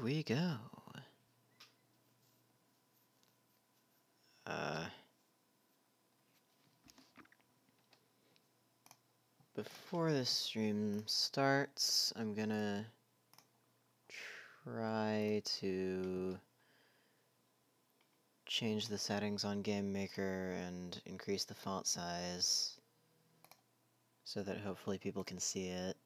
we go. Before the stream starts, I'm gonna try to change the settings on Game Maker and increase the font size so that hopefully people can see it.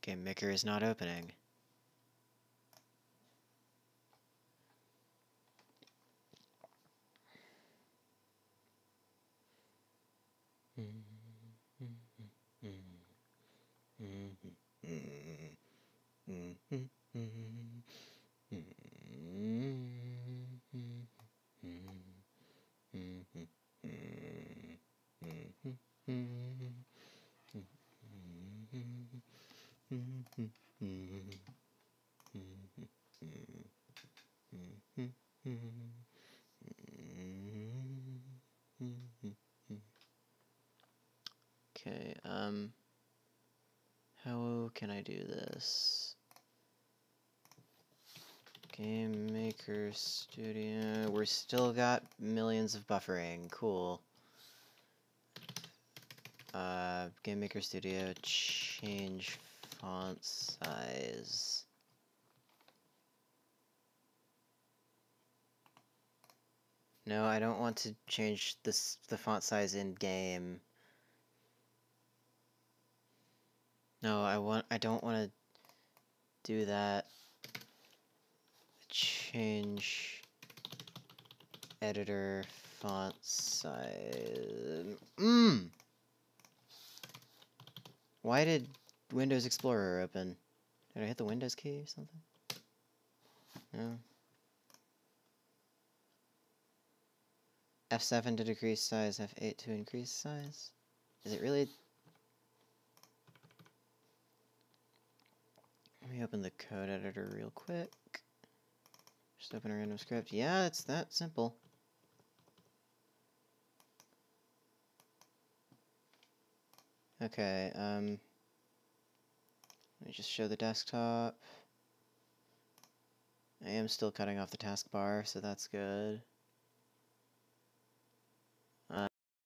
Game Maker is not opening. Okay, how can I do this? Game Maker Studio, we're still got millions of buffering, cool. Game Maker Studio, change font size. No, I don't want to change the font size in game. No, I don't want to do that. Change editor font size. Why did Windows Explorer open? Did I hit the Windows key or something? No. F7 to decrease size, F8 to increase size? Is it really? Let me open the code editor real quick. Just open a random script. Yeah, it's that simple. Okay, let me just show the desktop. I am still cutting off the taskbar, so that's good.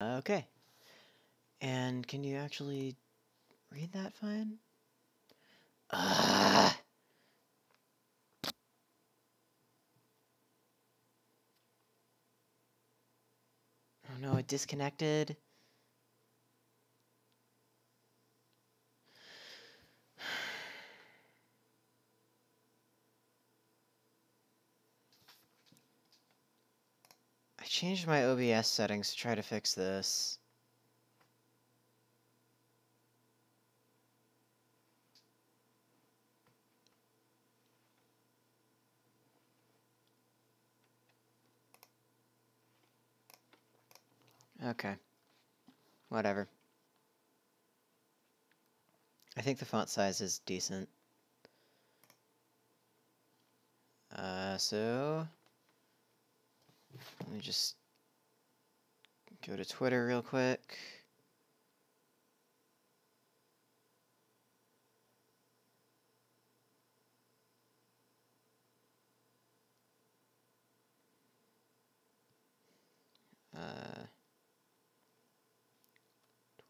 Okay. And can you actually read that fine? Oh no, it disconnected. I changed my OBS settings to try to fix this. Okay. Whatever. I think the font size is decent. So let me just go to Twitter real quick.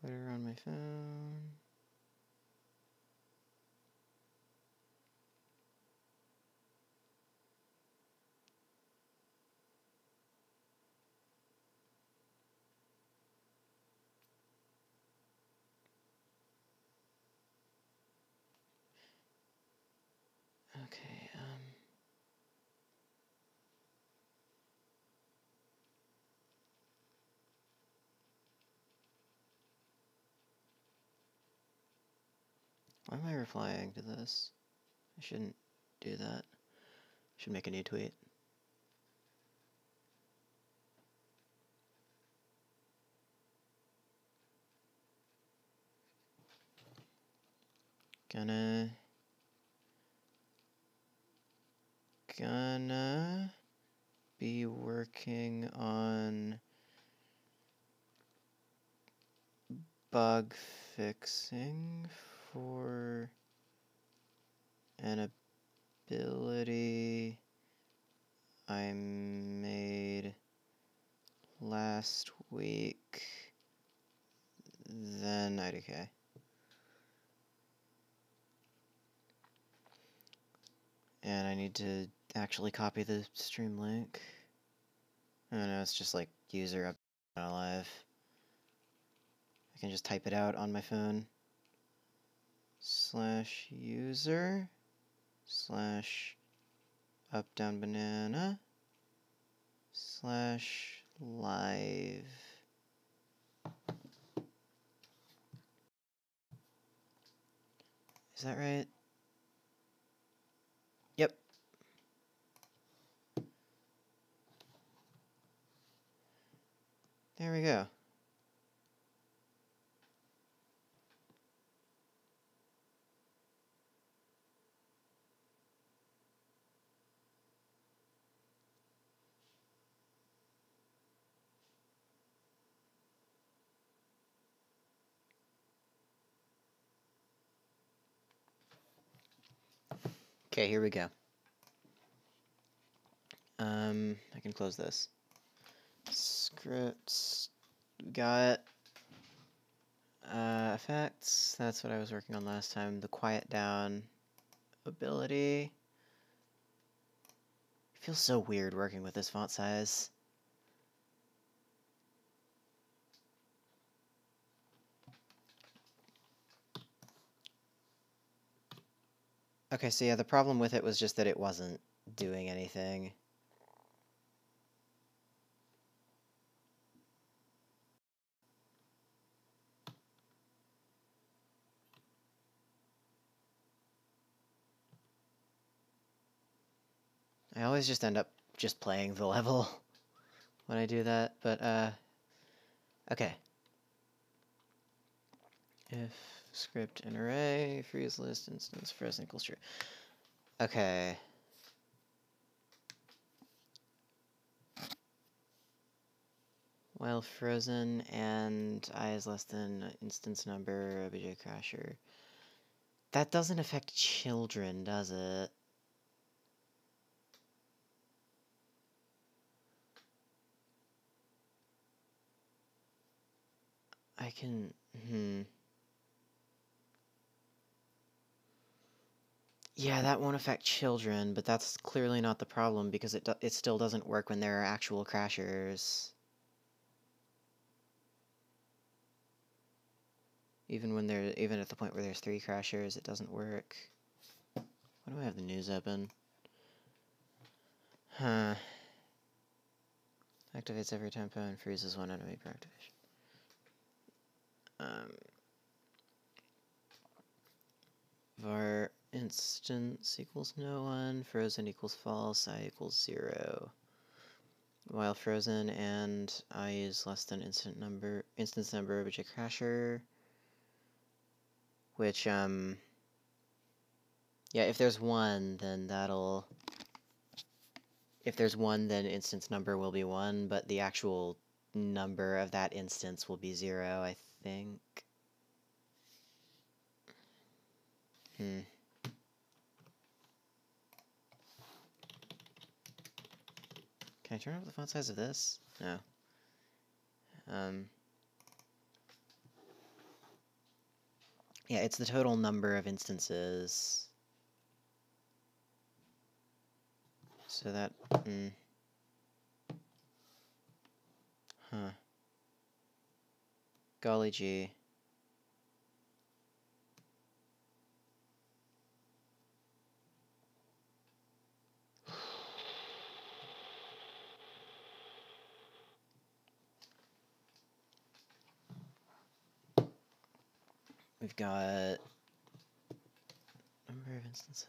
Twitter on my phone. Okay, why am I replying to this? I shouldn't do that. I should make a new tweet. Gonna be working on bug fixing for an ability I made last week, then IDK. And I need to actually copy the stream link. Oh no, it's just like user up alive. I can just type it out on my phone. /user / up down banana /live. Is that right? Yep. There we go. Okay, here we go. I can close this. Scripts, got effects. That's what I was working on last time. The quiet down ability. It feels so weird working with this font size. Okay, so yeah, the problem with it was just that it wasn't doing anything. I always just end up just playing the level when I do that, but okay. If script in array, freeze list instance frozen equals true. Okay. While frozen and I is less than instance number, obj crasher. That doesn't affect children, does it? I can, Yeah, that won't affect children, but that's clearly not the problem because it still doesn't work when there are actual crashers. Even at the point where there's 3 crashers, it doesn't work. Why do I have the news open? Huh. Activates every tempo and freezes one enemy per activation. Var instance equals no one, frozen equals false, I equals 0. While frozen and I is less than instance number of a crasher. Which, yeah, if there's 1, then if there's 1, then instance number will be 1, but the actual number of that instance will be 0, I think. Can I turn up the font size of this? No. Yeah, it's the total number of instances. So that, Golly gee. We've got number of instances.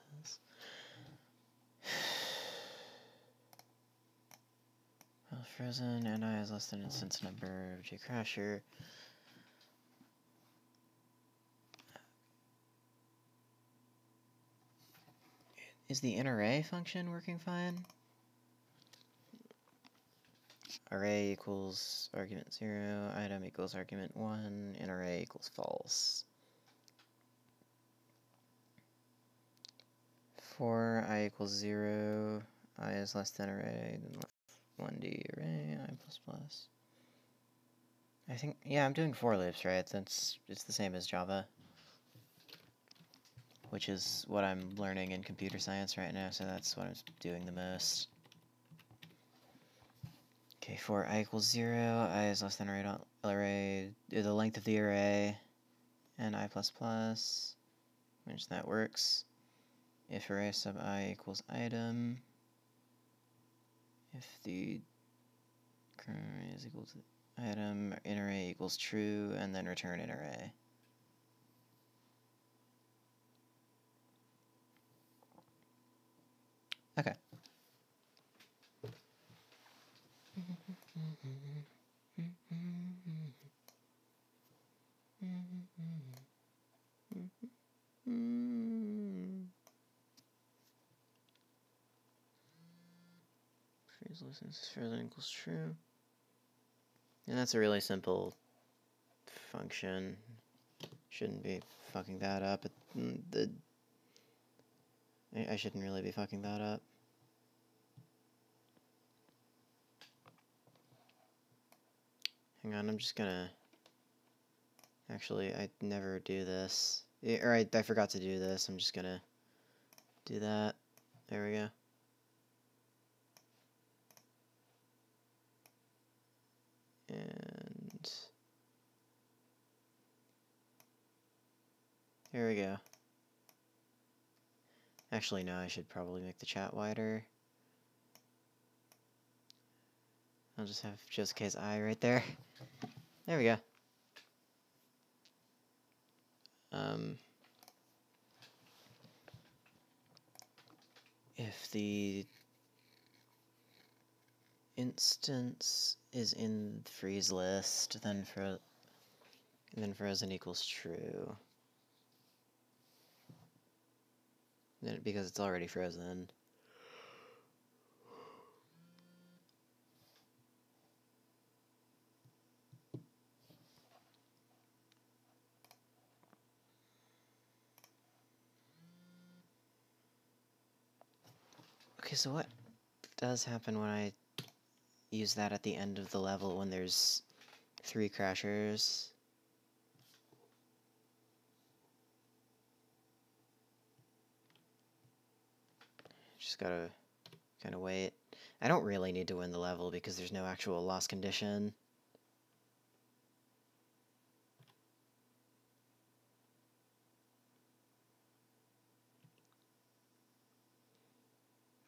Well, frozen and I is less than instance number of crasher. Is the inArray function working fine? array equals argument 0, item equals argument 1, and array equals false. For I equals 0, I is less than array, then 1D array, I plus plus. I think, yeah, I'm doing for loops, right? It's the same as Java, which is what I'm learning in computer science right now, so that's what I'm doing the most. Okay, for I equals 0, I is less than array, the length of the array, and I plus plus, which that works. If array sub I equals item, if the current array is equal to item, in array equals true, and then return in array. Okay. Phrase listens further equals true. And that's a really simple function. Shouldn't be fucking that up. I shouldn't really be fucking that up. Hang on, I'm just gonna... Actually, I never do this. Or I forgot to do this. I'm just gonna do that. There we go. And... There we go. Actually, no, I should probably make the chat wider. I'll just have Josuke's eye right there. There we go. If the instance is in the freeze list, then frozen equals true. Then because it's already frozen. Okay, so what does happen when I use that at the end of the level when there's 3 crashers? Just gotta kind of wait. I don't really need to win the level because there's no actual loss condition.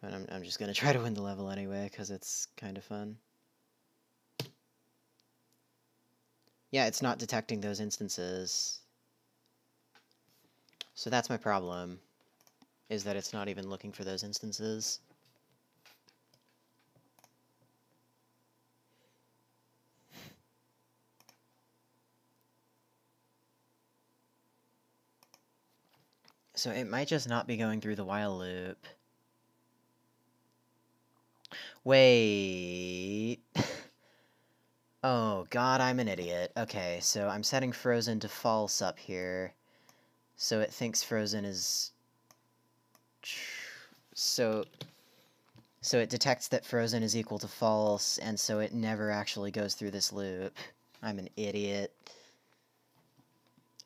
But I'm just gonna try to win the level anyway because it's kind of fun. Yeah, it's not detecting those instances. So that's my problem, is that it's not even looking for those instances. So it might just not be going through the while loop. Wait. Oh god, I'm an idiot. Okay, so I'm setting frozen to false up here. So it thinks frozen is... So it detects that frozen is equal to false, and so it never actually goes through this loop. I'm an idiot.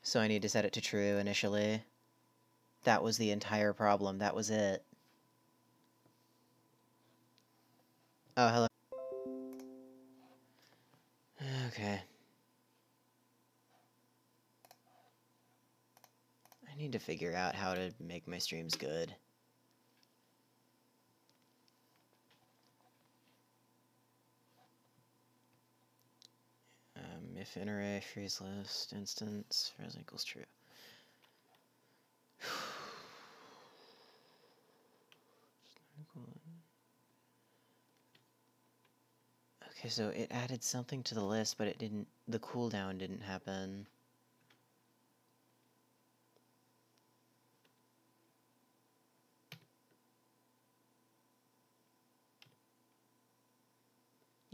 So I need to set it to true initially. That was the entire problem. That was it. Oh, hello. Okay. I need to figure out how to make my streams good. If in array freeze list instance frozen equals true. Okay, so it added something to the list, but it didn't. The cooldown didn't happen.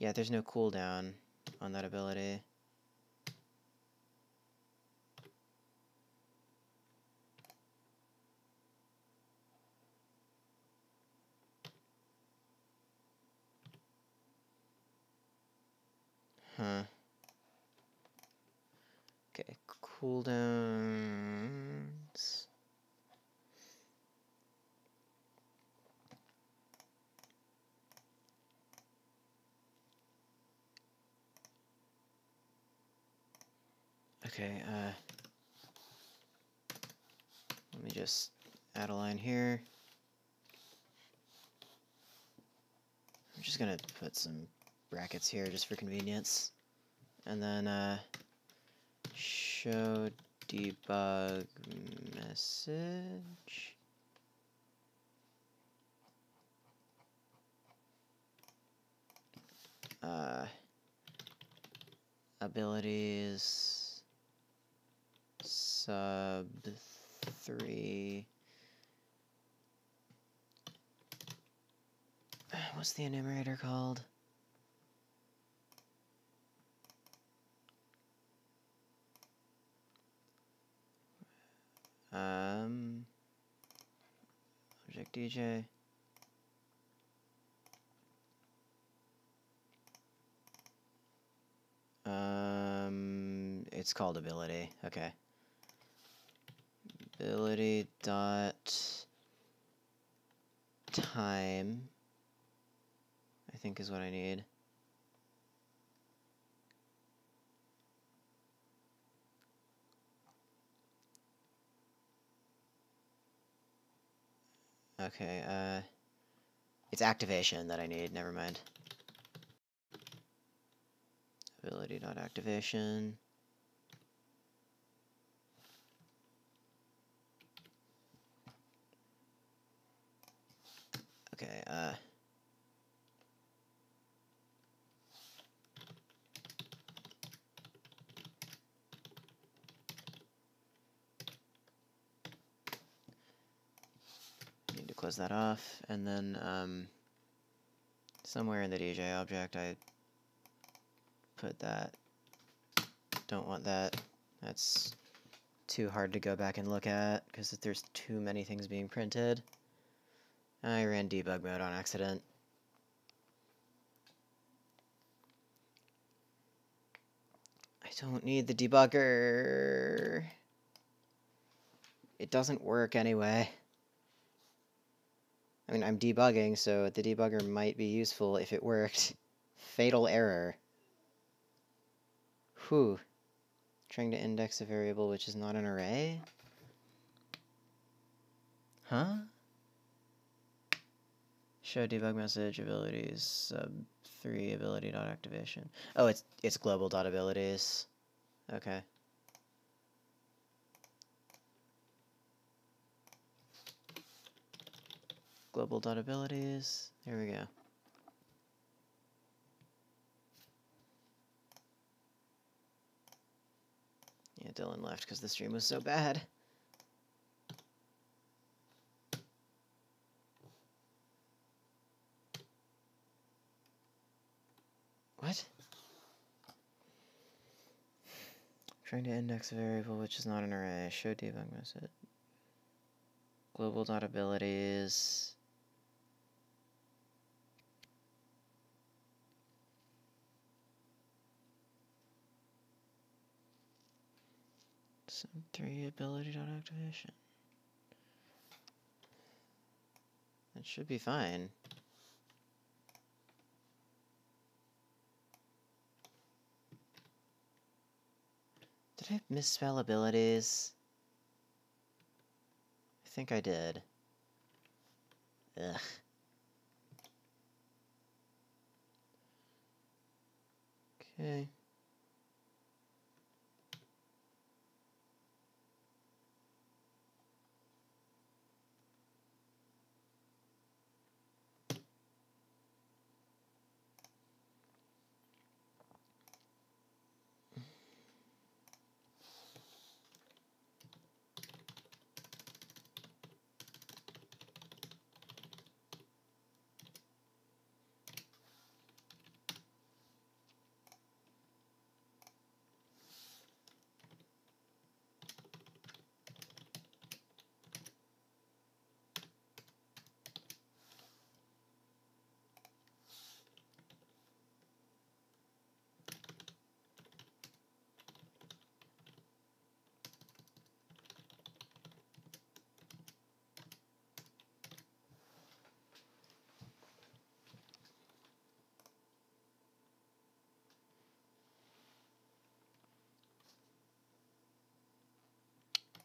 Yeah, there's no cooldown on that ability. Huh. Okay, cooldowns. Okay, let me just add a line here. I'm just gonna put some brackets here just for convenience. And then, show debug message. Abilities sub 3. What's the enumerator called? Object DJ. It's called ability. Okay. Ability dot time, I think is what I need. Okay, it's activation that I need, never mind. Ability dot activation. Okay, need to close that off, and then, somewhere in the DJ object I put that. Don't want that. That's too hard to go back and look at, because there's too many things being printed. I ran debug mode on accident. I don't need the debugger. It doesn't work anyway. I mean, I'm debugging, so the debugger might be useful if it worked. Fatal error. Whew. Trying to index a variable which is not an array? Huh? Show debug message abilities sub 3 ability dot activation. Oh, it's global dot abilities. Okay. Global dot abilities. There we go. Yeah, Dylan left because the stream was so bad. What? Trying to index a variable which is not an array. Show debug message. Global dot abilities. Sub 3 ability dot activation. That should be fine. Did I misspell abilities? I think I did. Ugh. Okay.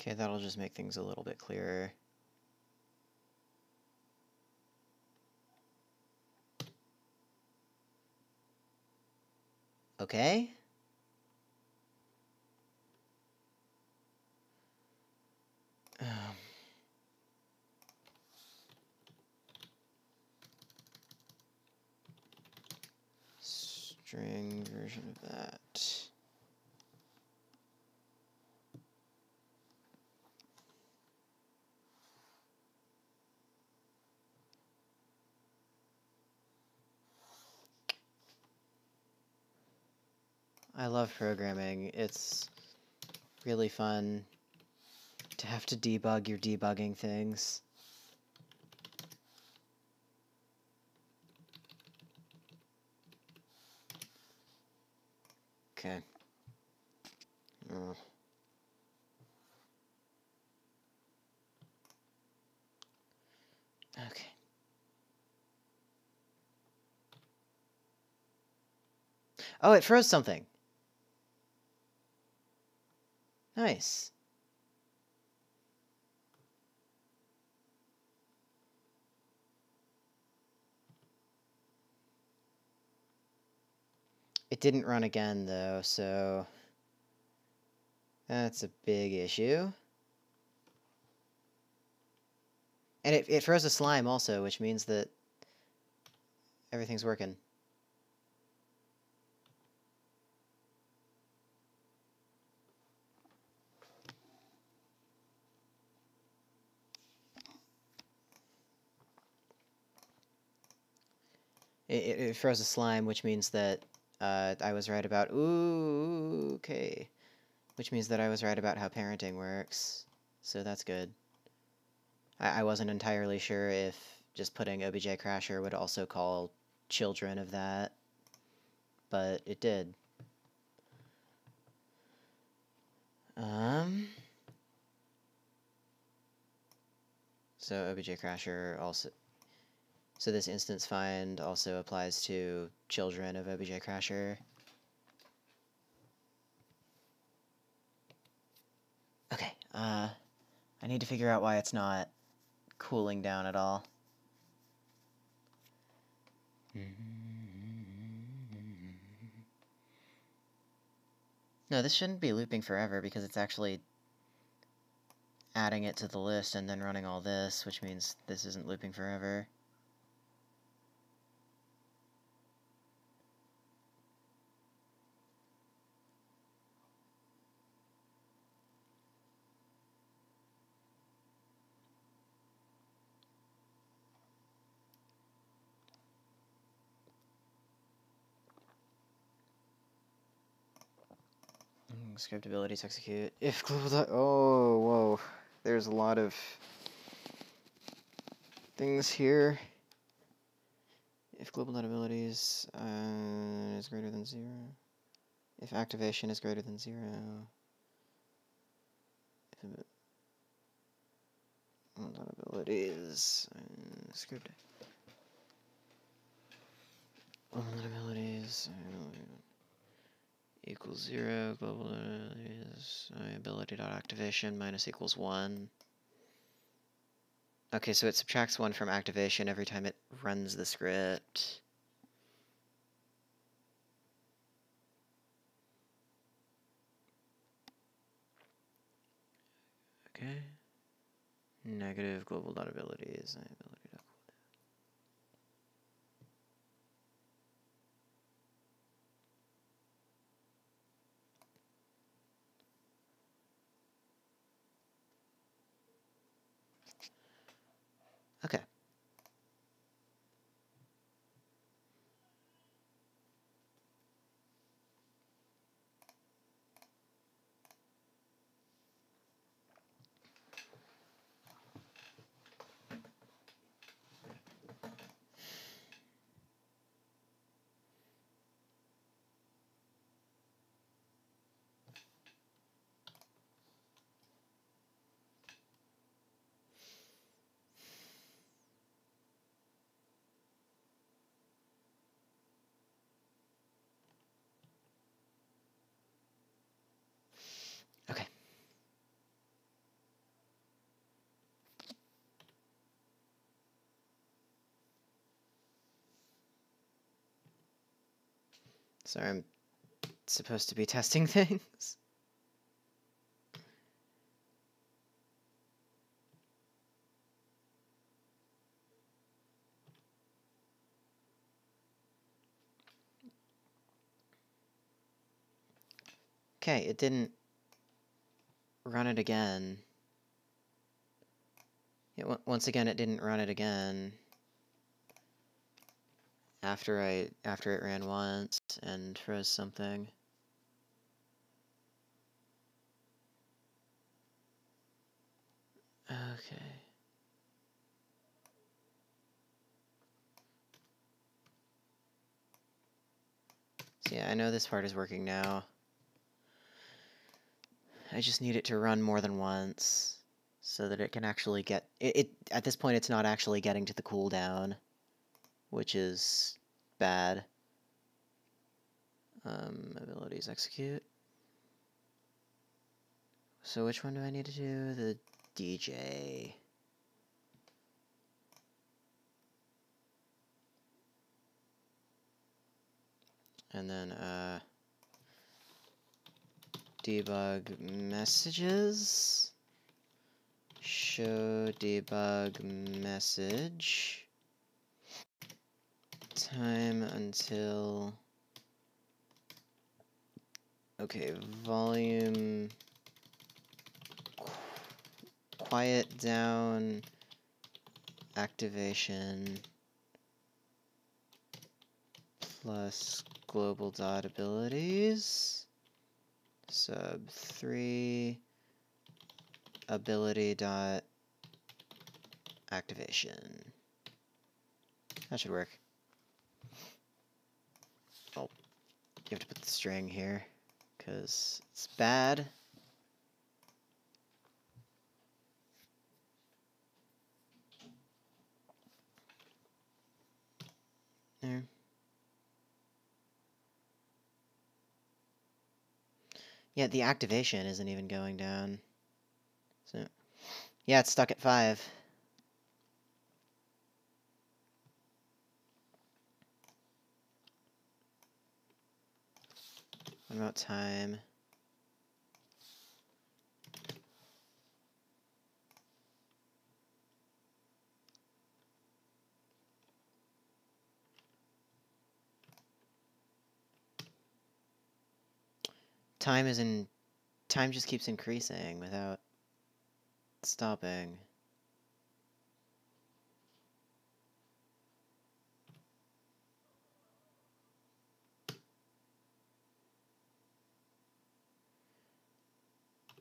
Okay, that'll just make things a little bit clearer. Okay. String version of that. I love programming. It's really fun to have to debug your debugging things. Okay. Okay. Oh, it froze something. Nice. It didn't run again, though, so that's a big issue. And it froze a slime also, which means that everything's working. It froze a slime, which means that I was right about... Ooh, okay. Which means that I was right about how parenting works. So that's good. I wasn't entirely sure if just putting obj crasher would also call children of that, but it did. So obj crasher also... So this instance find also applies to children of obj crasher. Okay, I need to figure out why it's not cooling down at all. No, this shouldn't be looping forever because it's actually adding it to the list and then running all this, which means this isn't looping forever. Script abilities execute. If global. Oh, whoa. There's a lot of things here. If global abilities is greater than 0. If activation is greater than 0. If abilities script. Abilities equals 0. Global abilities ability.activation minus equals 1. Okay, so it subtracts 1 from activation every time it runs the script. Okay. Negative global dot abilities. Okay. Sorry, I'm supposed to be testing things. Okay, it didn't run it again. Once again, it didn't run it again. After it ran once and froze something. Okay. So yeah, I know this part is working now. I just need it to run more than once so that it can actually get it at this point it's not actually getting to the cooldown, which is bad. Abilities execute. So which one do I need to do? The DJ. And then debug messages. Show debug message. Time until... Okay, volume... Quiet down activation plus global dot abilities sub 3 ability dot activation. That should work. Oh, you have to put the string here because it's bad. There. Yeah, the activation isn't even going down. So, yeah, it's stuck at 5. What about time? Time just keeps increasing without stopping.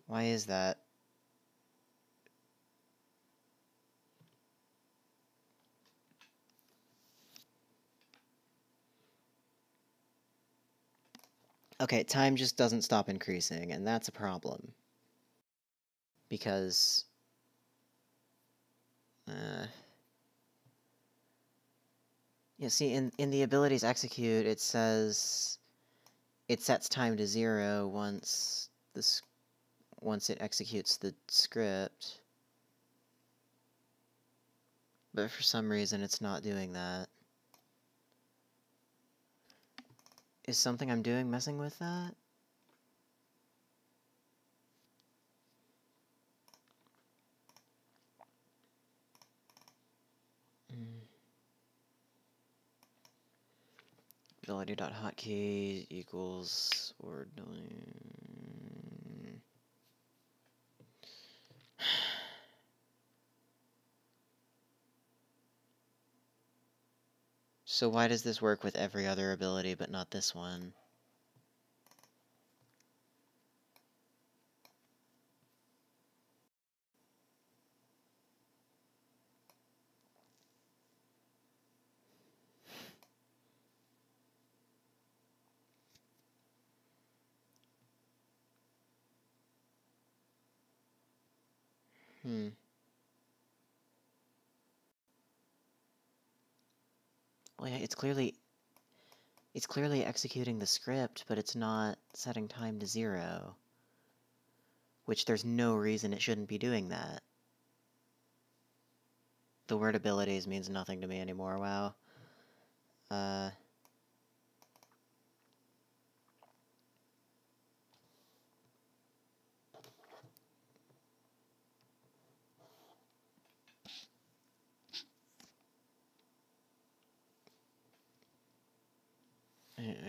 Why is that? Okay, time just doesn't stop increasing, and that's a problem. Because... yeah, see, in the abilities execute, it says... It sets time to 0 once it executes the script. But for some reason, it's not doing that. Is something I'm doing messing with that? Ability.hotkey equals ordinary. So why does this work with every other ability but not this one? Well, yeah, it's clearly executing the script, but it's not setting time to 0. Which there's no reason it shouldn't be doing that. The word abilities means nothing to me anymore, wow.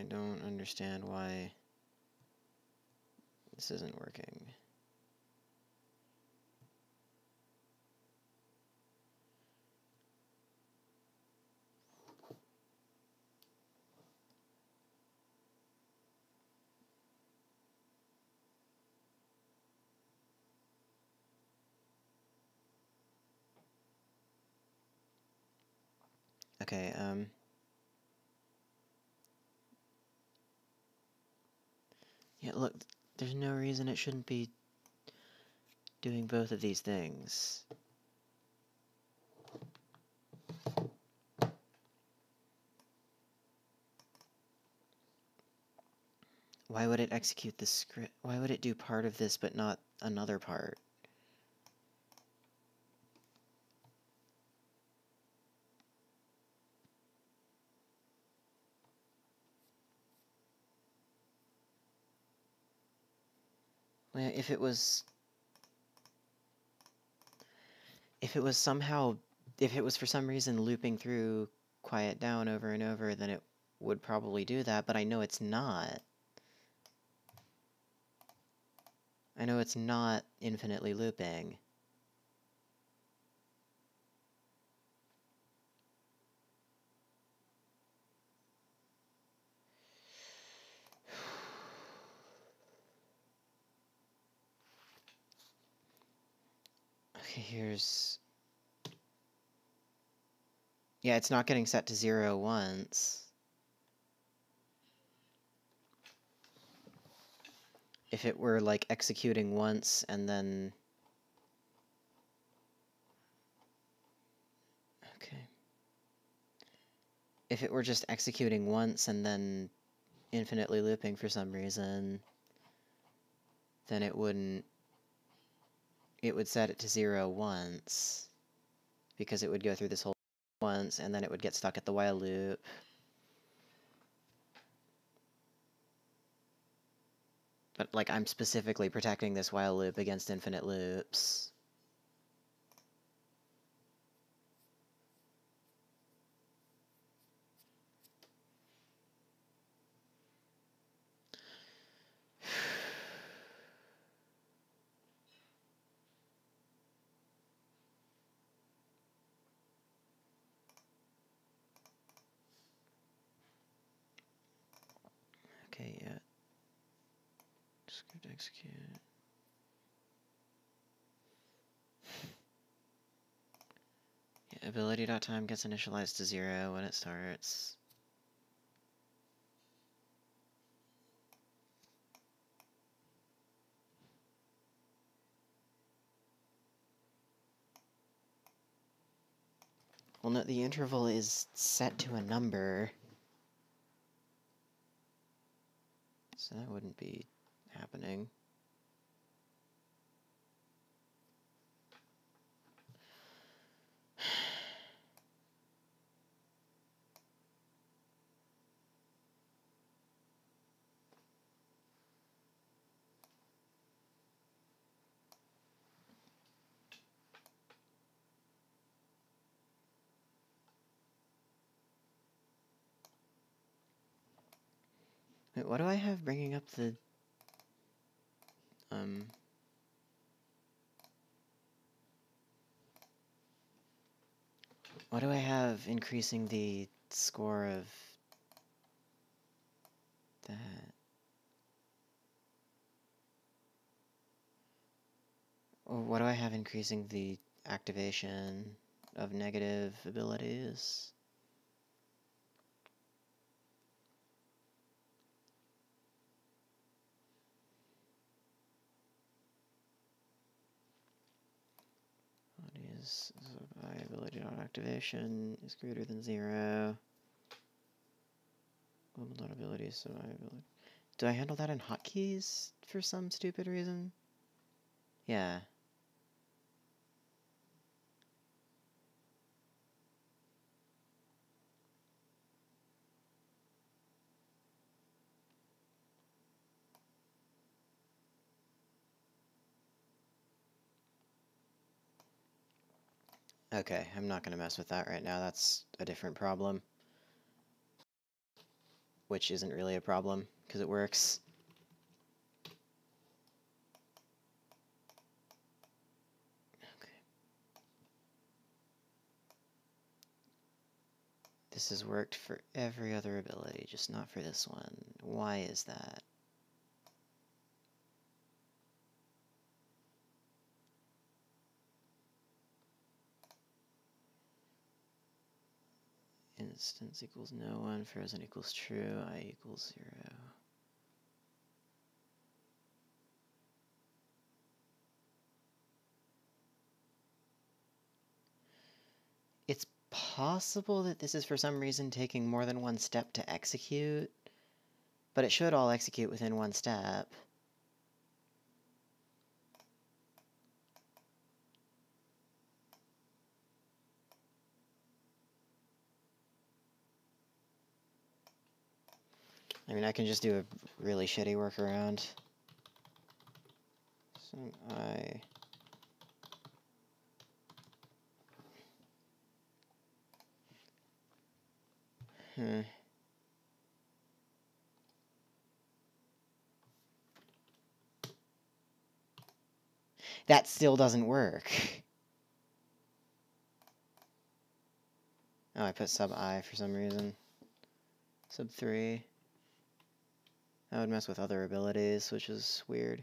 I don't understand why this isn't working. Okay, yeah, look, there's no reason it shouldn't be doing both of these things. Why would it execute the script? Why would it do part of this but not another part? Well, if it was somehow, if it was for some reason looping through quiet down over and over, then it would probably do that, but I know it's not. I know it's not infinitely looping. Okay, here's... Yeah, it's not getting set to 0 once. If it were, like, executing once and then... Okay. If it were just executing once and then infinitely looping for some reason, then it wouldn't... It would set it to 0 once, because it would go through this whole once, and then it would get stuck at the while loop. But, like, I'm specifically protecting this while loop against infinite loops. Okay, yeah. Script execute. Yeah, ability.time gets initialized to 0 when it starts. Well, no, the interval is set to a number, so that wouldn't be happening. Wait, what do I have bringing up the... What do I have increasing the score of that? Or what do I have increasing the activation of negative abilities? Abilities, so my ability dot activation is greater than 0. Global dot abilities, so my ability... Do I handle that in hotkeys for some stupid reason? Yeah. Okay, I'm not going to mess with that right now. That's a different problem. which isn't really a problem, because it works. Okay. This has worked for every other ability, just not for this one. Why is that? Instance equals no one, frozen equals true, I equals 0. It's possible that this is for some reason taking more than one step to execute, but it should all execute within one step. I mean, I can just do a really shitty workaround. So That still doesn't work. Oh, I put sub I for some reason. Sub 3. That would mess with other abilities, which is weird.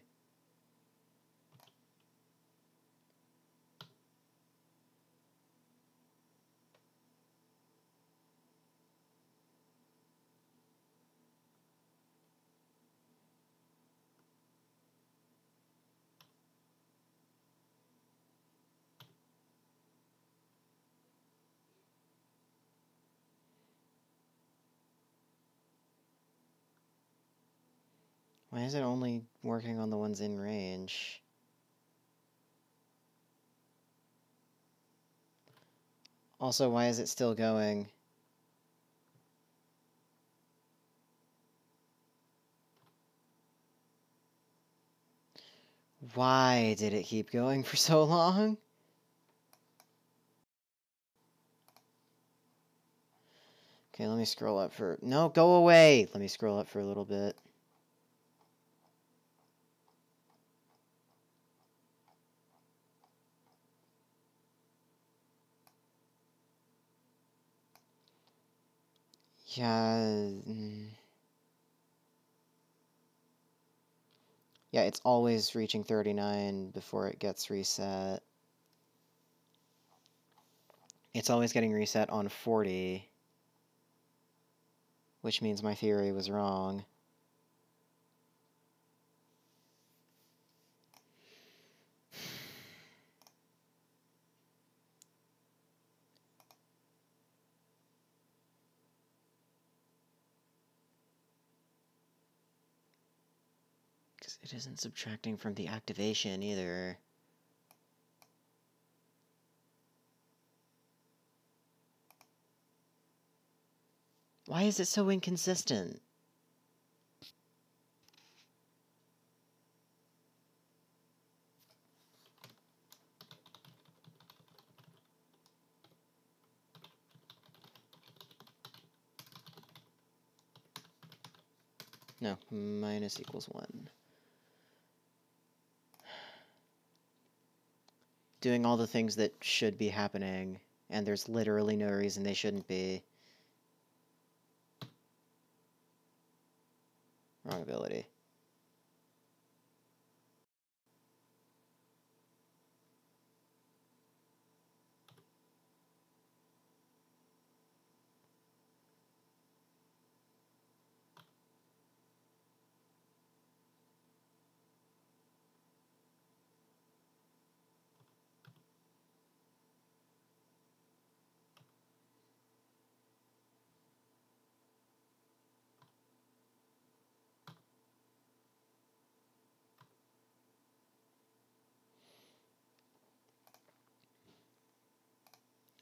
Why is it only working on the ones in range? Also, why is it still going? Why did it keep going for so long? Okay, let me scroll up for... No, go away! Let me scroll up for a little bit. Yeah... Yeah, it's always reaching 39 before it gets reset. It's always getting reset on 40. Which means my theory was wrong. Because it isn't subtracting from the activation either. Why is it so inconsistent? No, minus equals 1. Doing all the things that should be happening, and there's literally no reason they shouldn't be. Wrong ability.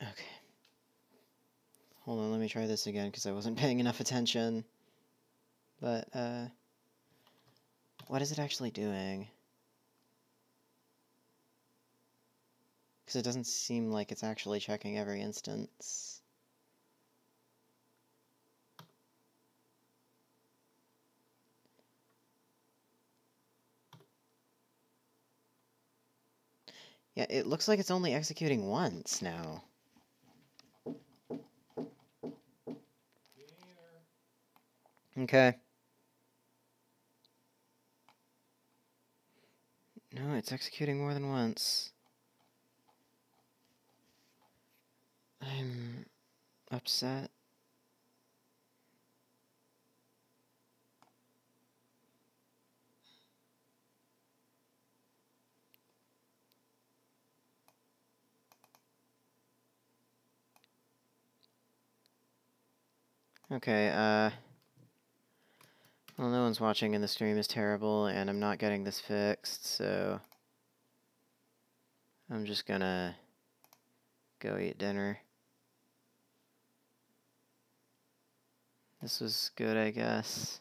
Okay. Hold on, let me try this again, because I wasn't paying enough attention. But, what is it actually doing? Because it doesn't seem like it's actually checking every instance. Yeah, it looks like it's only executing once now. Okay. No, it's executing more than once. I'm upset. Okay, well, no one's watching and the stream is terrible, and I'm not getting this fixed, so I'm just gonna go eat dinner. This was good, I guess.